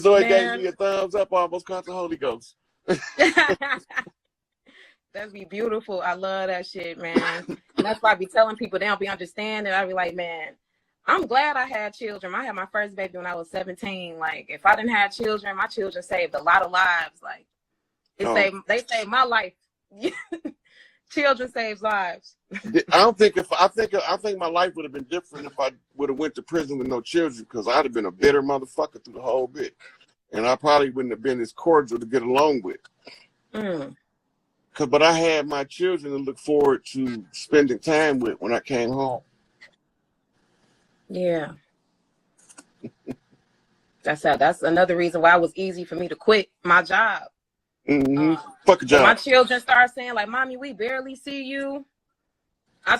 Zoe gave Man. me a thumbs up, almost caught the Holy Ghost. That'd be beautiful. I love that shit, man. And that's why I be telling people they don't be understanding. I be like, man, I'm glad I had children. I had my first baby when I was 17. Like, if I didn't have children, my children saved a lot of lives. Like, they saved my life. Children saves lives. I think my life would have been different if I would have went to prison with no children, because I'd have been a bitter motherfucker through the whole bit, and I probably wouldn't have been as cordial to get along with. But I had my children to look forward to spending time with when I came home. Yeah. That's another reason why it was easy for me to quit my job. Fuck a job. My children started saying, like, Mommy, we barely see you. I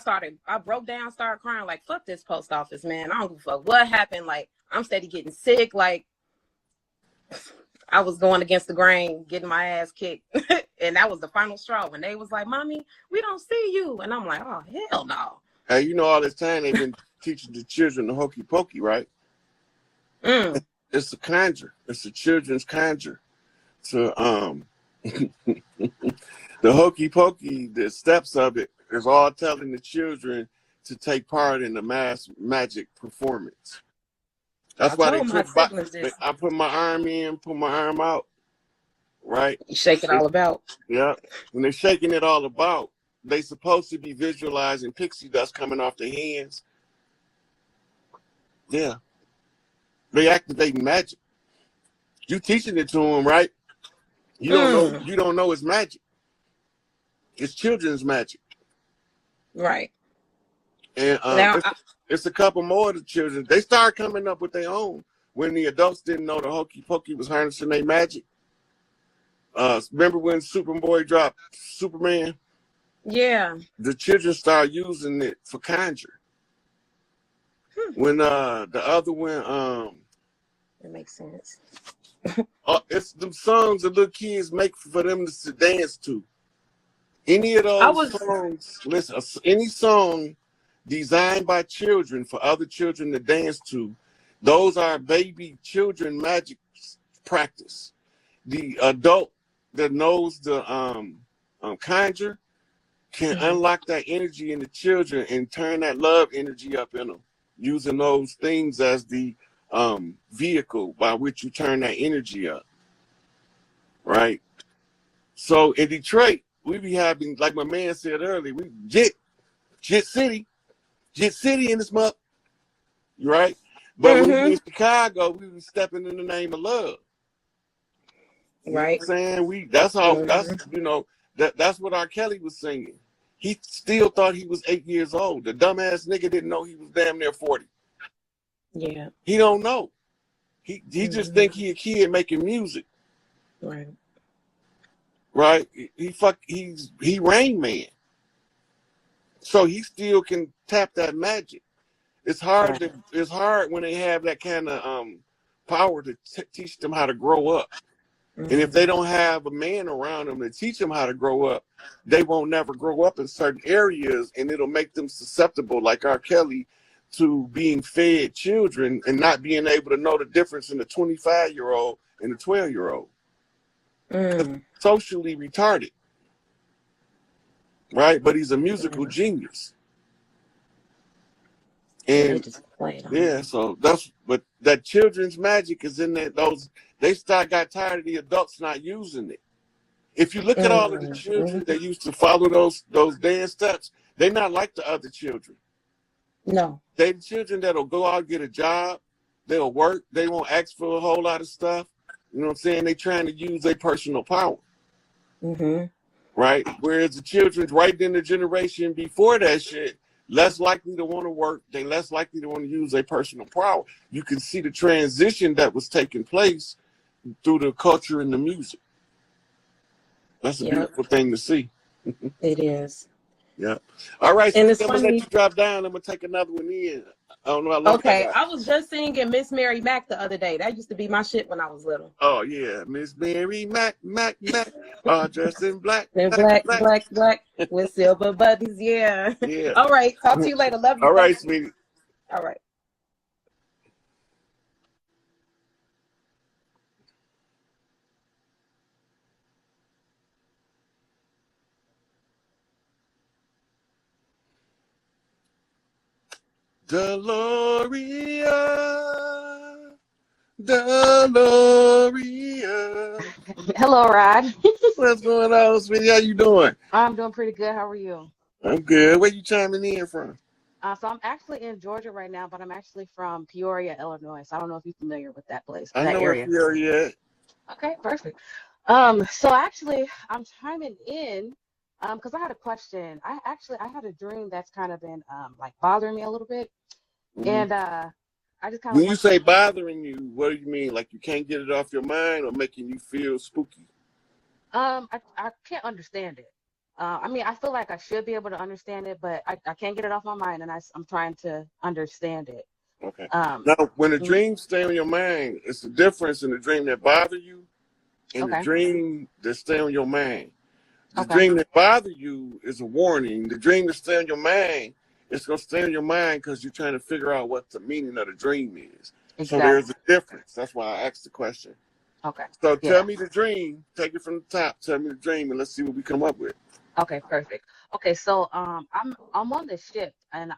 broke down, started crying, like, fuck this post office, man. I don't give a fuck what happened. Like, I'm steady getting sick. Like, I was going against the grain, getting my ass kicked. And that was the final straw when they was like, Mommy, we don't see you. And I'm like, oh, hell no. Hey, you know, all this time they've been teaching the children the hokey pokey, right? It's a conjure. It's a children's conjure. So, the hokey pokey, the steps of it is all telling the children to take part in the mass magic performance. That's why I put my arm in, put my arm out, right? You shake it all about. Yeah. When they're shaking it all about, they supposed to be visualizing pixie dust coming off their hands. Yeah. They activating magic. You teaching it to them, right? You don't know it's magic. It's children's magic. Right. And it's a couple more of the children. They start coming up with their own when the adults didn't know the hokey pokey was harnessing their magic. Remember when Superboy dropped Superman? Yeah. The children started using it for conjure. When the other one, it makes sense. it's them songs that little kids make for them to dance to. Any of those songs, listen, any song designed by children for other children to dance to, those are baby children magic practice. The adult that knows the conjure can unlock that energy in the children and turn that love energy up in them, using those things as the vehicle by which you turn that energy up, right? So in Detroit, we be having, like my man said earlier, we Jit City in this month, right? But when we in Chicago, we was stepping in the name of love. You right. know what I'm saying? That's you know, that's what R. Kelly was singing. He still thought he was 8 years old. The dumbass nigga didn't know he was damn near 40. Yeah. He don't know. He just think he a kid making music. Right. Right? He Rain Man. So he still can tap that magic. It's hard it's hard when they have that kind of power to teach them how to grow up. And if they don't have a man around them to teach them how to grow up, they won't never grow up in certain areas, and it'll make them susceptible, like R. Kelly, to being fed children and not being able to know the difference in a 25-year-old and a 12-year-old. Socially retarded, right? But he's a musical genius. And so but that children's magic is in there. They got tired of the adults not using it. If you look at all of the children that used to follow those dance steps, they're not like the other children. No. They're children that'll go out and get a job. They'll work. They won't ask for a whole lot of stuff. You know what I'm saying? They're trying to use their personal power. Right? Whereas the children right in the generation before that shit, less likely to want to work. They less likely to want to use their personal power. You can see the transition that was taking place through the culture and the music. That's a beautiful thing to see. It is. Yeah. All right. And so I'm going to let you drop down. I'm going to take another one in. I don't know how long I was just singing Miss Mary Mack the other day. That used to be my shit when I was little. Oh, yeah. Miss Mary Mack, dressed in black. Black, with silver buttons. Yeah. All right. Talk to you later. Love you. All right, sweetie. All right. Deloria, Deloria. Hello, Rod. What's going on, sweetie? How you doing? I'm doing pretty good. How are you? I'm good. Where you chiming in from? So I'm actually in Georgia right now, but I'm actually from Peoria, Illinois. So I don't know if you're familiar with that place, I that know where area. Peoria at. Okay, perfect. So actually, I'm chiming in because I had a question. I had a dream that's kind of been like bothering me a little bit, Mhm. and I just kind of When you want say to. bothering you, what do you mean? Like you can't get it off your mind or making you feel spooky? I can't understand it. I mean, I feel like I should be able to understand it, but I can't get it off my mind, and I'm trying to understand it. Okay. Um, Now, when a mhm, dream stay on your mind, it's the difference in the dream that bother you and the okay, dream that stay on your mind. The okay, dream that bother you is a warning. The dream that stay on your mind, it's gonna stay on your mind because you're trying to figure out what the meaning of the dream is. So there's exactly. a difference. That's why I asked the question. Okay, So tell yeah, me the dream. Take it from the top. Tell me the dream, and let's see what we come up with. okay, perfect. Okay, so I'm on this ship, and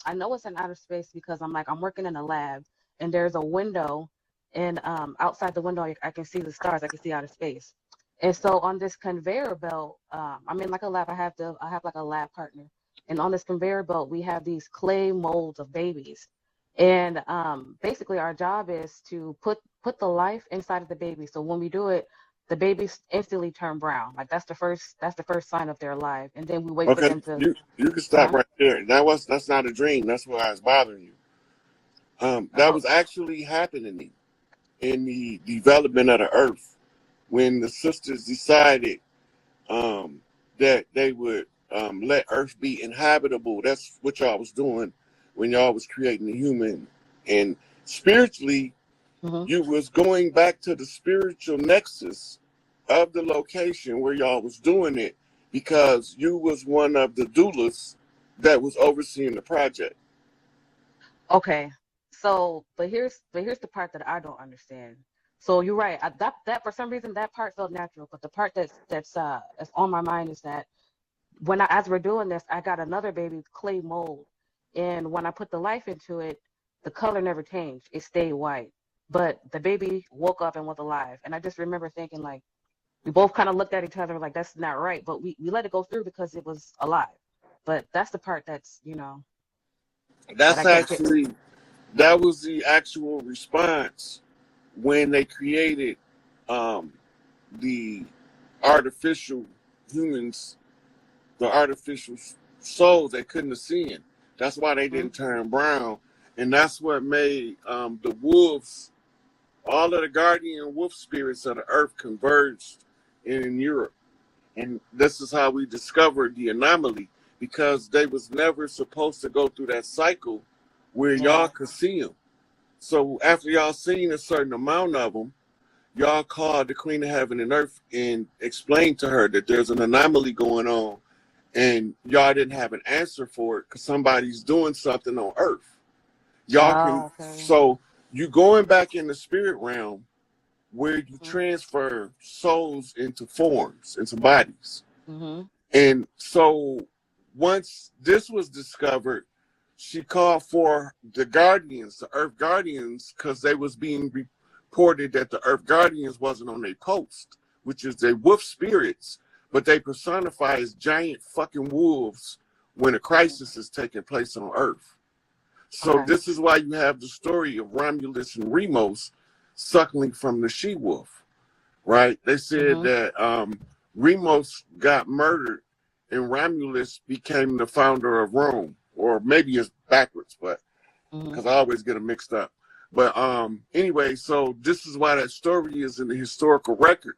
I know it's in outer space because I'm working in a lab, and there's a window, and outside the window I can see the stars. I can see outer space. And so on this conveyor belt, I'm in like a lab. I have like a lab partner, and on this conveyor belt we have these clay molds of babies, and basically our job is to put the life inside of the baby. So when we do it, the babies instantly turn brown. Like that's the first sign of they're alive, and then we wait for Okay, them to. you can stop Uh right there. That's not a dream. That's why it's bothering you. That huh. was actually happening in the development of the earth when the sisters decided that they would let earth be inhabitable. That's what y'all was doing when y'all was creating the human. And spiritually, Hmm. you was going back to the spiritual nexus of the location where y'all was doing it because you was one of the doulas that was overseeing the project. Okay. So, but here's the part that I don't understand. So you're right. That for some reason that part felt natural, but the part that's on my mind is that as we're doing this, I got another baby clay mold, and when I put the life into it, the color never changed. It stayed white, but the baby woke up and was alive. And I just remember thinking like we both kind of looked at each other like that's not right, but we let it go through because it was alive. But that's the part that I That's can't get. actually that was the actual response when they created um, the artificial humans, the artificial souls they couldn't have seen. That's why they Mhm. didn't turn brown, and that's what made the wolves, all of the guardian wolf spirits of the earth converged in Europe. And this is how we discovered the anomaly because they was never supposed to go through that cycle where y'all Yeah. could see them. So after y'all seen a certain amount of them, y'all called the Queen of Heaven and Earth and explained to her that there's an anomaly going on, and y'all didn't have an answer for it because somebody's doing something on Earth. Y'all can Oh, okay. so you going back in the spirit realm where you Mhm. transfer souls into forms, into bodies. Mhm. And so once this was discovered, she called for the guardians, the earth guardians, because they was being reported that the earth guardians wasn't on their post, which is they wolf spirits, but they personify as giant fucking wolves when a crisis is taking place on earth. So Okay. this is why you have the story of Romulus and Remus suckling from the she wolf, right? They said Mhm. that Remus got murdered and Romulus became the founder of Rome, or maybe it's backwards, but Mhm. because I always get them mixed up. But anyway, so this is why that story is in the historical record.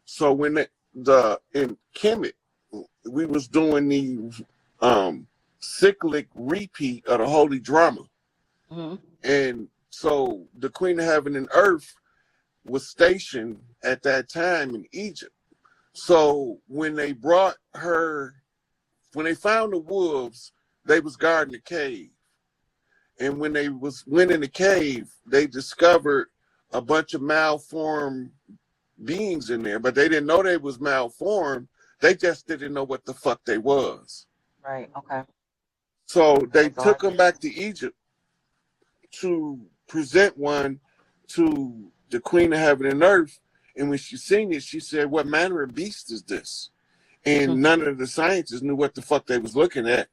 So when the in Kemet, we was doing the cyclic repeat of the holy drama. Mhm. And so the Queen of Heaven and Earth was stationed at that time in Egypt. So when they brought her, when they found the wolves, they was guarding the cave. And when they went in the cave, they discovered a bunch of malformed beings in there, but they didn't know they was malformed. They just didn't know what the fuck they was. Right. Okay. So they So took him back to Egypt to present one to the Queen of Heaven and Earth. And when she seen it, she said, "What manner of beast is this?" And none of the scientists knew what the fuck they was looking at.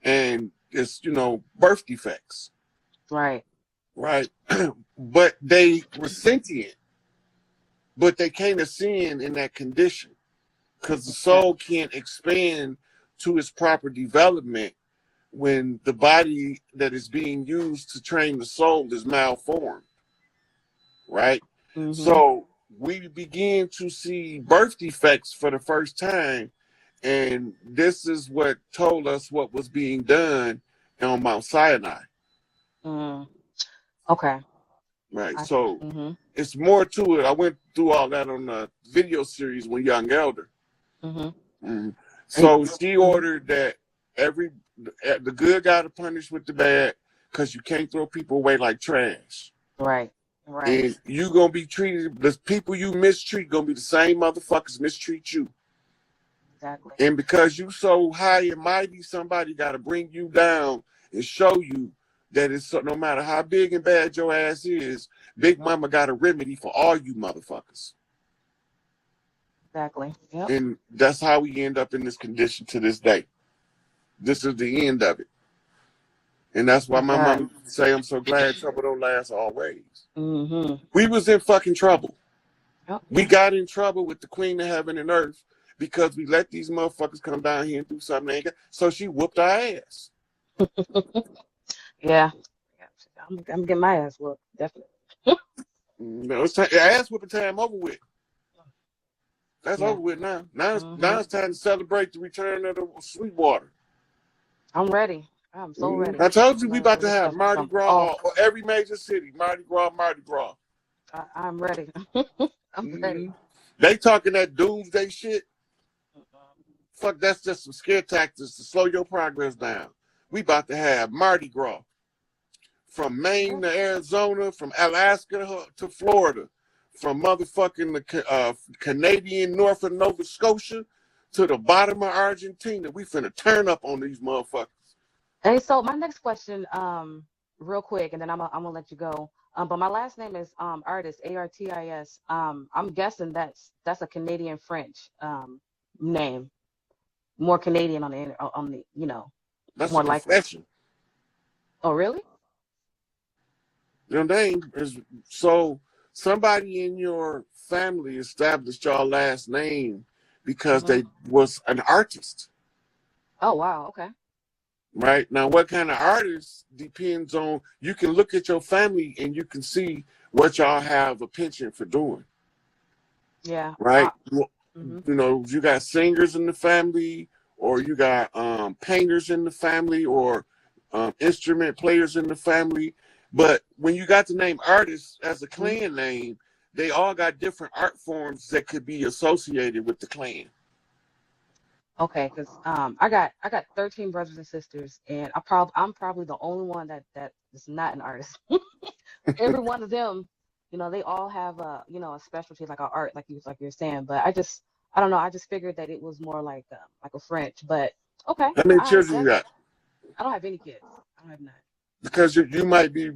And it's, birth defects. Right. Right. But they were sentient, but they came to sin in that condition because the soul can't expand to its proper development when the body that is being used to train the soul is malformed. Right. So we begin to see birth defects for the first time. And this is what told us what was being done on Mount Sinai. Okay. Right. So it's more to it. I went through all that on the video series with Young Elder. So she ordered that the good got to punish with the bad because you can't throw people away like trash. Right. And you going to be treated, the people you mistreat going to be the same motherfuckers mistreat you. Exactly. And because you so high and mighty, somebody got to bring you down and show you that it's no matter how big and bad your ass is, Big Mama got a remedy for all you motherfuckers. Exactly. Yep. And that's how we end up in this condition to this day. This is the end of it. And that's why my mama say, "I'm so glad trouble don't last always." We was in fucking trouble. Yep. We got in trouble with the Queen of Heaven and Earth because we let these motherfuckers come down here and do something they ain't got. So she whooped our ass. Yeah. I'm getting my ass whooped, definitely. No, it's ass whooping time over with. That's over with now. Now it's time to celebrate the return of the Sweetwater. I'm ready. I'm so ready. I told you we about to have Mardi Gras or every major city. Mardi Gras, Mardi Gras. I'm ready. I'm ready. They talking that doomsday shit. Fuck, that's just some scare tactics to slow your progress down. We about to have Mardi Gras. From Maine to Arizona, from Alaska to Florida, from motherfucking the Canadian North of Nova Scotia to the bottom of Argentina. We finna turn up on these motherfuckers. Hey, so my next question, real quick, and then I'm gonna let you go. But my last name is Artis, Artis. I'm guessing that's a Canadian French name, more Canadian on the That's more a like. confession. Oh, really? Your name is so somebody in your family established your last name because they was an artist. Oh, wow. Okay. Right now, what kind of artist depends on. You can look at your family and you can see what y'all have a penchant for doing. Yeah. Right. You got singers in the family, or you got painters in the family, or instrument players in the family. But when you got the name artist as a clan name, they all got different art forms that could be associated with the clan. Okay, because I got 13 brothers and sisters, and I'm probably the only one that is not an artist. Every one of them, they all have a specialty, like a art, like you're saying. But I don't know. I just figured that it was more like a French. But okay. How many children you got? I don't have any kids. I don't have none. Because you might be,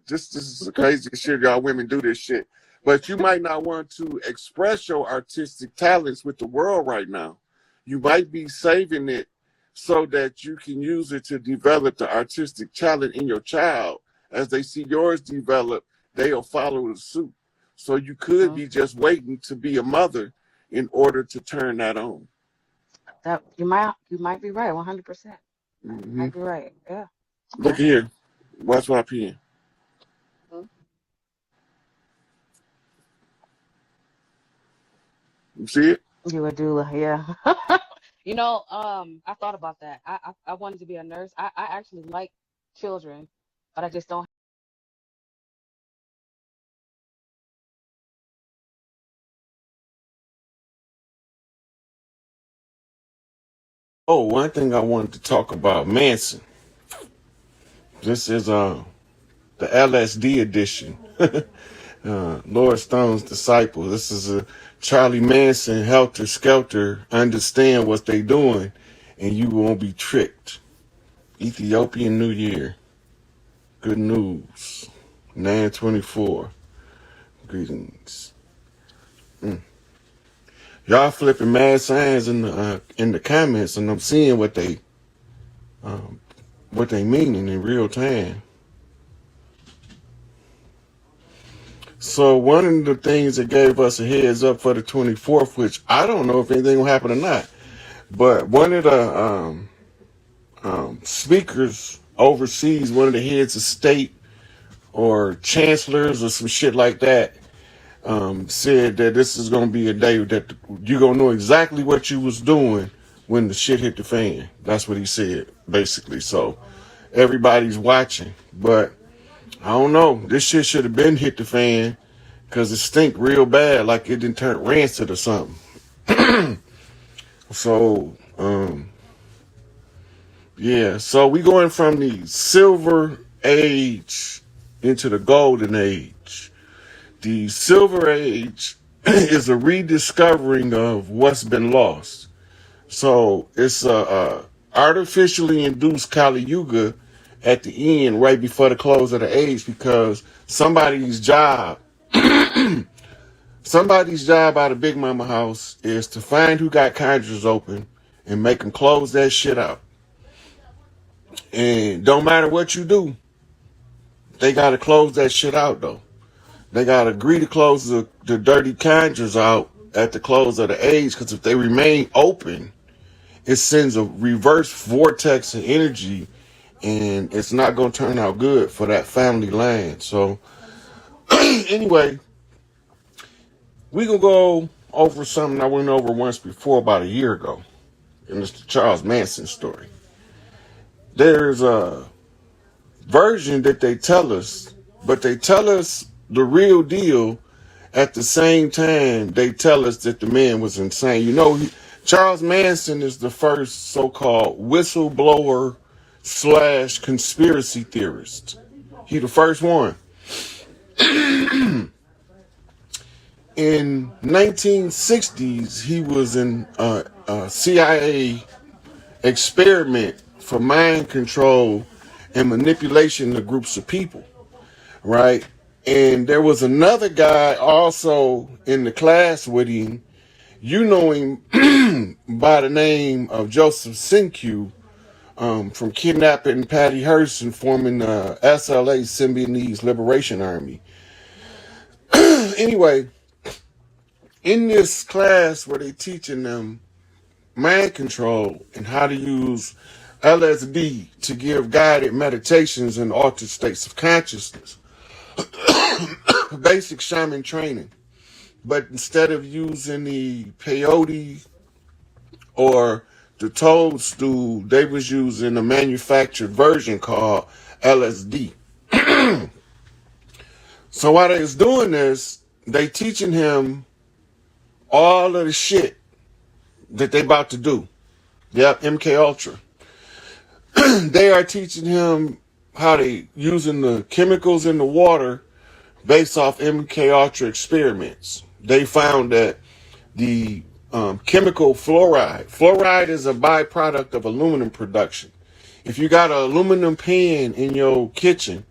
this is the craziest shit, y'all women do this shit. But you might not want to express your artistic talents with the world right now. You might be saving it so that you can use it to develop the artistic talent in your child. As they see yours develop, they'll follow the suit. So you could be just waiting to be a mother in order to turn that on. That you might be right, 100%. Might be right. Yeah. Look here. Watch my pen. You see it? You a doula, yeah. I thought about that. I wanted to be a nurse. I actually like children, but I just don't. Oh, one thing I wanted to talk about, Manson. This is the LSD edition. Lord Stone's disciple. This is a Charlie Manson, helter skelter, understand what they doing, and you won't be tricked. Ethiopian New Year. Good news. 9/24. Greetings. Y'all flipping mad signs in the comments, and I'm seeing what they meaning in real time. So one of the things that gave us a heads up for the 24th, which I don't know if anything will happen or not, but one of the speakers overseas, one of the heads of state or chancellors or some shit like that, said that this is going to be a day that you're going to know exactly what you was doing when the shit hit the fan. That's what he said, basically. So everybody's watching. But I don't know. This shit should have been hit the fan because it stink real bad, like it didn't turn rancid or something. So, yeah. So we going from the silver age into the golden age. The Silver Age is a rediscovering of what's been lost. So it's a artificially induced Kali Yuga at the end, right before the close of the age, because somebody's job out of Big Mama house is to find who got conjurers open and make them close that shit out. And don't matter what you do, they got to close that shit out though. They got to agree to close the dirty conjures out at the close of the age, because if they remain open, it sends a reverse vortex of energy, and it's not going to turn out good for that family line. So, anyway, we going to go over something I went over once before about a year ago, and it's the Charles Manson story. There's a version that they tell us, but they tell us the real deal at the same time they tell us that the man was insane. You know, Charles Manson is the first so-called whistleblower / conspiracy theorist. He the first one. In 1960s, he was in a CIA experiment for mind control and manipulation of groups of people, right? And there was another guy also in the class with him. You know him by the name of Joseph Sinkyu, from kidnapping Patty Hearst and forming the SLA, Symbionese Liberation Army. Anyway, in this class where they teaching them mind control and how to use LSD to give guided meditations and altered states of consciousness, basic shaman training. But instead of using the peyote or the toadstool, they was using a manufactured version called LSD. So while they was doing this, they teaching him all of the shit that they about to do. Yep, MK Ultra. They are teaching him how they using the chemicals in the water based off MK Ultra experiments. They found that the chemical fluoride is a byproduct of aluminum production. If you got an aluminum pan in your kitchen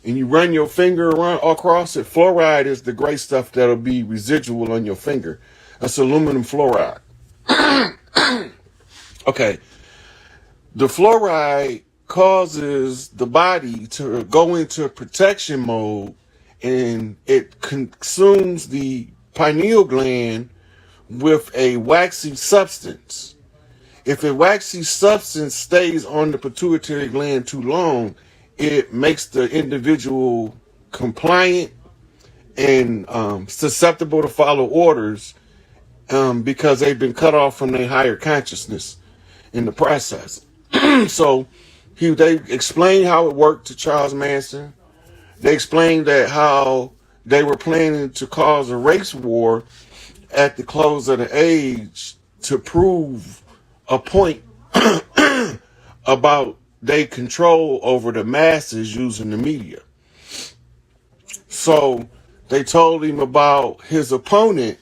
and you run your finger around across it, fluoride is the gray stuff that'll be residual on your finger. That's aluminum fluoride. Okay. The fluoride causes the body to go into protection mode, and it consumes the pineal gland with a waxy substance. If a waxy substance stays on the pituitary gland too long, it makes the individual compliant and susceptible to follow orders, because they've been cut off from their higher consciousness in the process. So they explained how it worked to Charles Manson. They explained that how they were planning to cause a race war at the close of the age to prove a point about their control over the masses using the media. So they told him about his opponent,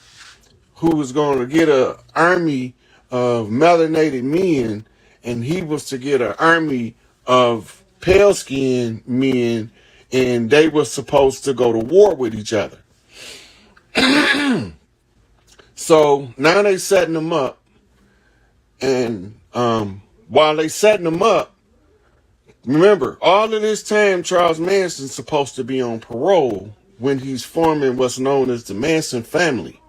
who was going to get an army of melanated men, and he was to get an army of pale skinned men, and they were supposed to go to war with each other. So now they setting them up, and while they setting them up, remember, all of this time Charles Manson's supposed to be on parole when he's forming what's known as the Manson family.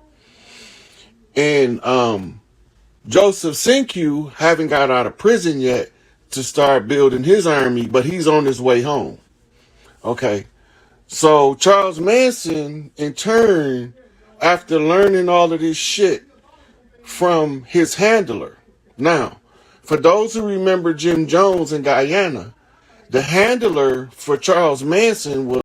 And Joseph Sinkyu haven't got out of prison yet to start building his army, but he's on his way home. Okay. So Charles Manson, in turn, after learning all of this shit from his handler. Now, for those who remember Jim Jones in Guyana, the handler for Charles Manson was